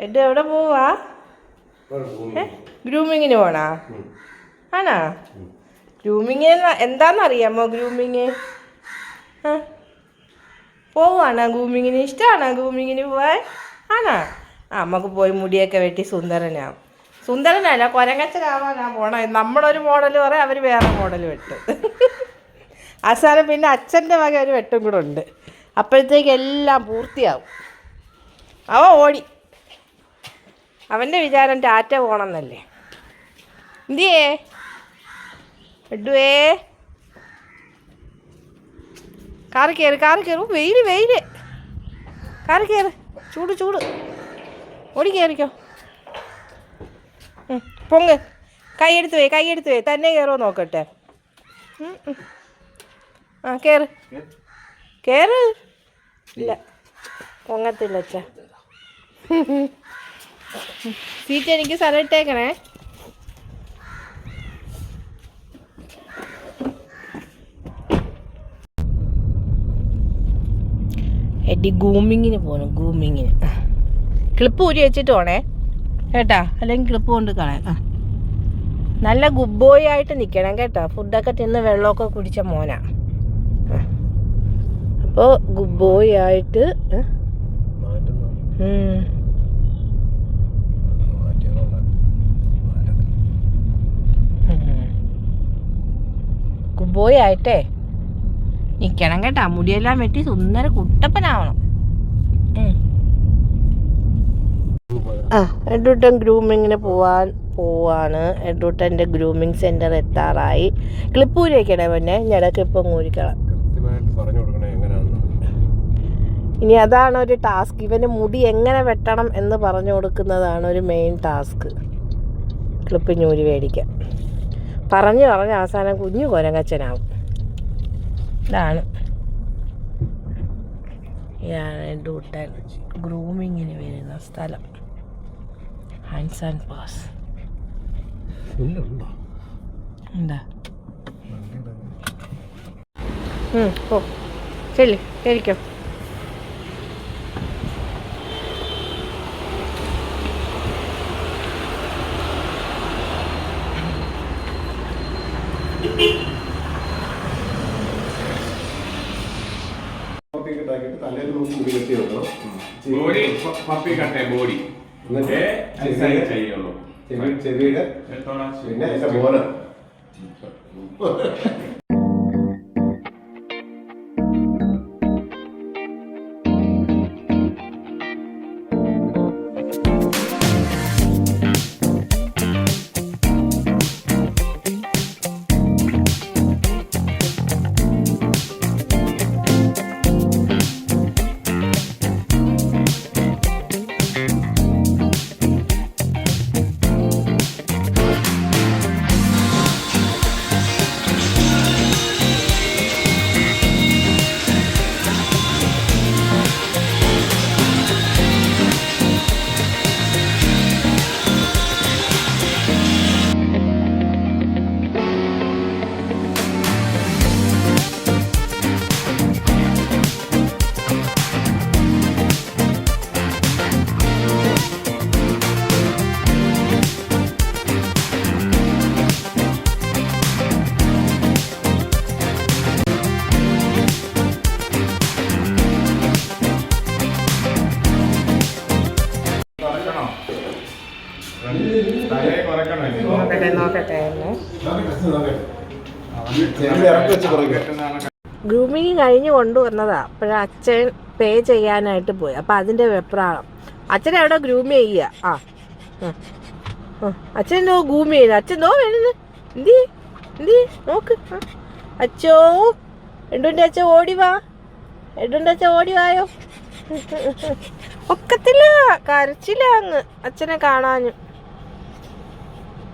എന്റെ എവിടെ പോവാ? ഗ്രൂമിങ്ങിന് പോണാ? ആണാ? ഗ്രൂമിങ് എന്താണെന്നറിയാമോ? ഗ്രൂമിങ് പോവാണോ? ഗ്രൂമിങ്ങിന് ഇഷ്ടമാണോ? ഗ്രൂമിങ്ങിന് പോവാൻ ആണോ? നമുക്ക് പോയി മുടിയൊക്കെ വെട്ടി സുന്ദരനാവും. സുന്ദരനല്ല, കൊരങ്ങച്ചനാവാനാ പോണേ. നമ്മളൊരു മോഡൽ പറയും, അവർ വേറെ മോഡൽ വെട്ടും. അവസാനം പിന്നെ അച്ഛൻ്റെ വക ഒരു വെട്ടും കൂടെ ഉണ്ട്. അപ്പോഴത്തേക്ക് എല്ലാം പൂർത്തിയാവും. ഓടി. അവൻ്റെ വിചാരം ടാറ്റ പോകണമെന്നല്ലേ. എന്തിയേ എഡുവേ? കാറ് കയറ്. വെയിൽ കാറ് കയറ്. ചൂട് ഓടി കയറിക്കോ. പൊങ്ങ്. കൈയെടുത്ത് പോയി തന്നെ കയറുമോ നോക്കട്ടെ. കയറ്. ഇല്ല, പൊങ്ങത്തില്ല അച്ഛാ. സീറ്റ് എനിക്ക് സ്ഥലം ഇട്ടേക്കണേ. എടി ഗ്രൂമിങ്ങിന് പോകണം. ഗ്രൂമിങ്ങിന് ക്ലിപ്പ് ഊരി വെച്ചിട്ട് പോണേ കേട്ടാ, അല്ലെങ്കിൽ ക്ലിപ്പ് കൊണ്ട് കളയാം. നല്ല ഗുഡ് ബോയ് ആയിട്ട് നിൽക്കണം കേട്ടോ. ഫുഡൊക്കെ തിന്ന് വെള്ളമൊക്കെ കുടിച്ച മോനാ. അപ്പോൾ ഗുഡ് ബോയ് ആയിട്ട് ഗുഡ് ബോയ് ആയിട്ടേ നിൽക്കണം കേട്ടാ. മുടിയെല്ലാം വെട്ടി സുന്ദര കുട്ടപ്പനാവണം. എഡൂട്ടൻ ഗ്രൂമിങ്ങിന് പോവാണ്. എഡൂട്ടൻ്റെ ഗ്രൂമിങ് സെൻറ്റർ എത്താറായി. ക്ലിപ്പ് ഊരി വയ്ക്കണേ പിന്നെ. ഇടയ്ക്ക് ഇപ്പം ഊരിക്കണം. ഇനി അതാണ് ഒരു ടാസ്ക്. ഇവന് മുടി എങ്ങനെ വെട്ടണം എന്ന് പറഞ്ഞു കൊടുക്കുന്നതാണ് ഒരു മെയിൻ ടാസ്ക്. ക്ലിപ്പ് ഞൂരി മേടിക്കാം. പറഞ്ഞ് അവസാനം കുഞ്ഞു കൊരങ്ങച്ചനാവും. ഇതാണ് എഡൂട്ടൻ ഗ്രൂമിങ്ങിന് വരുന്ന സ്ഥലം. ഹാൻഡ്സ് ആൻഡ് പാസ് എന്താ? ഓ ചെല്ലി കഴിക്കോ. ചെവിയുടെ പിന്നെ എന്റെ മോന് നോക്കട്ടെ. ഗ്രൂമിങ് കഴിഞ്ഞ് കൊണ്ടുവന്നതാ. അപ്പോഴ അച്ഛൻ പേ ചെയ്യാനായിട്ട് പോയി. അപ്പം അതിൻ്റെ വെപ്രാളം. അച്ഛനെ അവിടെ ഗ്രൂമി ചെയ്യുക. അച്ഛൻ എന്തോ ഗ്രൂമി ചെയ്യുന്നത്. അച്ഛൻ എന്തോ വരുന്നത്. എന്തി നോക്ക്. അച്ഛോ എഡുൻ്റെ അച്ഛൻ ഓടിവാ. എഡുൻ്റെ അച്ഛൻ ഓടിവായോ. ഒക്കത്തില്ല, കരച്ചില്ല അങ്ങ് അച്ഛനെ കാണാനും.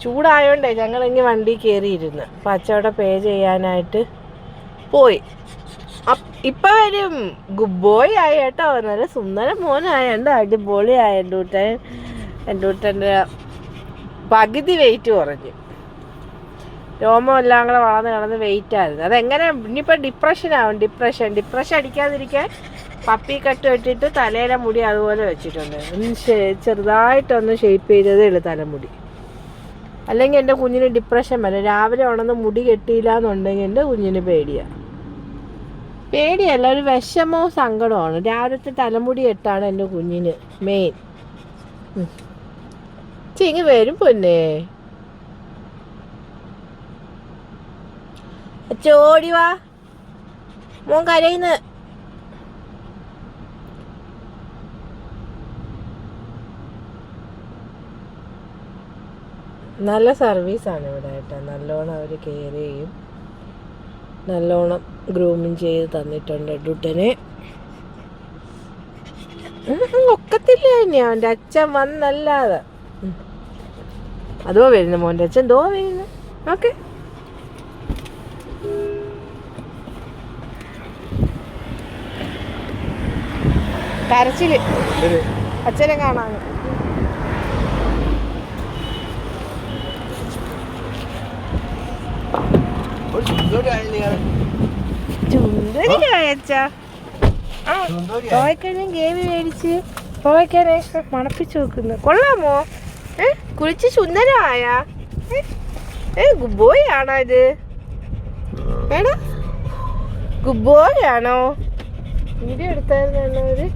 ചൂടായോണ്ടേ ഞങ്ങളിങ്ങ് വണ്ടി കയറിയിരുന്നു. അപ്പം അച്ഛവിടെ പേ ചെയ്യാനായിട്ട് പോയി. ഇപ്പം വരും. ഗുഡ് ബോയ് ആയി കേട്ടോ. നല്ല സുന്ദര മോനായുണ്ട്. അടിപൊളിയായ എഡൂട്ടൻ്റെ പകുതി വെയിറ്റ് കുറഞ്ഞു. രോമം എല്ലാം കൂടെ വളർന്ന് കിടന്ന് വെയിറ്റ് ആയിരുന്നു. അതെങ്ങനെ ഇനിയിപ്പോൾ ഡിപ്രഷൻ ആവും. ഡിപ്രഷൻ അടിക്കാതിരിക്കാൻ പപ്പി കട്ട് ഇട്ടിട്ട് തലയിലെ മുടി അതുപോലെ വെച്ചിട്ടുണ്ട്. ഒന്ന് ചെറുതായിട്ടൊന്ന് ഷേപ്പ് ചെയ്തതേ ഉള്ളൂ തലമുടി. അല്ലെങ്കിൽ എൻ്റെ കുഞ്ഞിന് ഡിപ്രഷൻ വരും. രാവിലെ ഉണർന്ന് മുടി കെട്ടിയില്ല എന്നുണ്ടെങ്കിൽ എൻ്റെ കുഞ്ഞിന് പേടിയല്ല, ഒരു വിഷമവും സങ്കടമാണ്. രാവിലത്തെ തലമുടി കെട്ടാണ് എൻ്റെ കുഞ്ഞിന് മെയിൻ. ചിങ്ങി വരും പൊന്നേ. ചോടി വാ, മോൻ കരയുന്നു. നല്ല സർവീസാണ് ഇവിടെ കേട്ടോ. നല്ലോണം അവർ കെയർ ചെയ്യും, നല്ലോണം ഗ്രൂമിങ് ചെയ്ത് തന്നിട്ടുണ്ട് ഡുട്ടനെ. ഒക്കത്തില്ല തന്നെയാ അവൻ്റെ അച്ഛൻ വന്നല്ലാതെ. അതോ വരുന്നു മോൻ്റെ അച്ഛൻ, ദോ വരുന്നു. ഓക്കെ, കരച്ചില് അച്ഛനെ കാണാൻ. പോയിക്കഴിഞ്ഞാൽ ഗേവി മേടിച്ച് പോയിക്കാനെ മണപ്പിച്ച് നോക്കുന്നു. കൊള്ളാമോ? കുളിച്ച് സുന്ദരമായ ഗുഡ് ബോയ് ആണോ ഇത്? ഏടാ ഗുഡ് ബോയ് ആണോ? വീഡിയോ എടുത്തായിരുന്നു അവര്.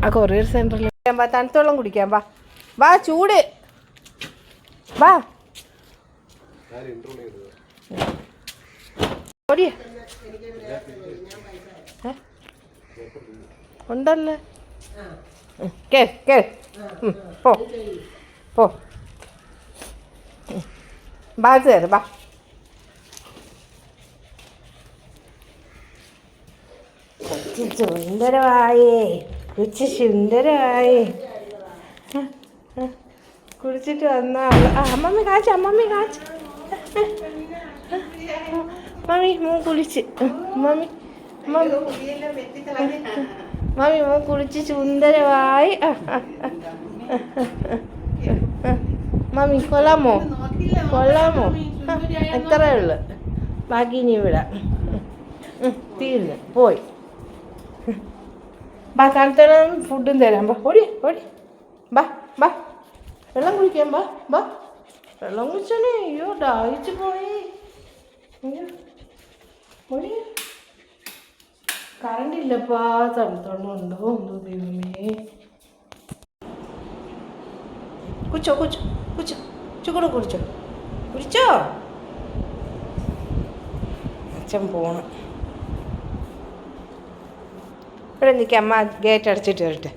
ആ കൊറിയർ സെന്ററിൽ തണുത്ത വെള്ളം കുടിക്കാം. വാ വാ, ചൂട് വാ. ഉണ്ടല്ലേ, പോ പോ, ബാഗ് കയറി ബാ. സുന്ദരമായേ, കുറിച്ച് സുന്ദരമായേ. കുളിച്ചിട്ട് വന്ന അമ്മമ്മ കാച്ച, അമ്മമ്മ കാച്ച. മമ്മി മോൻ കുളിച്ച്, മമ്മി മമ്മി മോൻ കുളിച്ച് സുന്ദരമായി. മമ്മി കൊള്ളാമോ? കൊള്ളാമോ? എത്രയേ ഉള്ളു, ബാക്കി ഇനി വിടാം. തീർന്ന് പോയി. ബാ, തണുത്തോളം ഫുഡും തരാം. ബാ, ഓടി ഓടി ബാ ബാ, വെള്ളം കുടിക്കാൻ ബാ ബാ. വെള്ളം കുടിച്ചാലേ അയ്യോ ദാഹിച്ചു പോയി. ഓടി, കറണ്ട് ഇല്ലപ്പാ. തണുത്തോളം ഉണ്ടോ എന്തോ ദൈവമേ. കുച്ചോ കുച്ചോ കുച്ചോ, ചുകൂടെ കുടിച്ചോ കുടിച്ചോ. അച്ഛൻ പോണം. ഇവിടെ നിൽക്കാം, അമ്മ ഗേറ്റ് അടച്ചിട്ട് വരട്ടെ.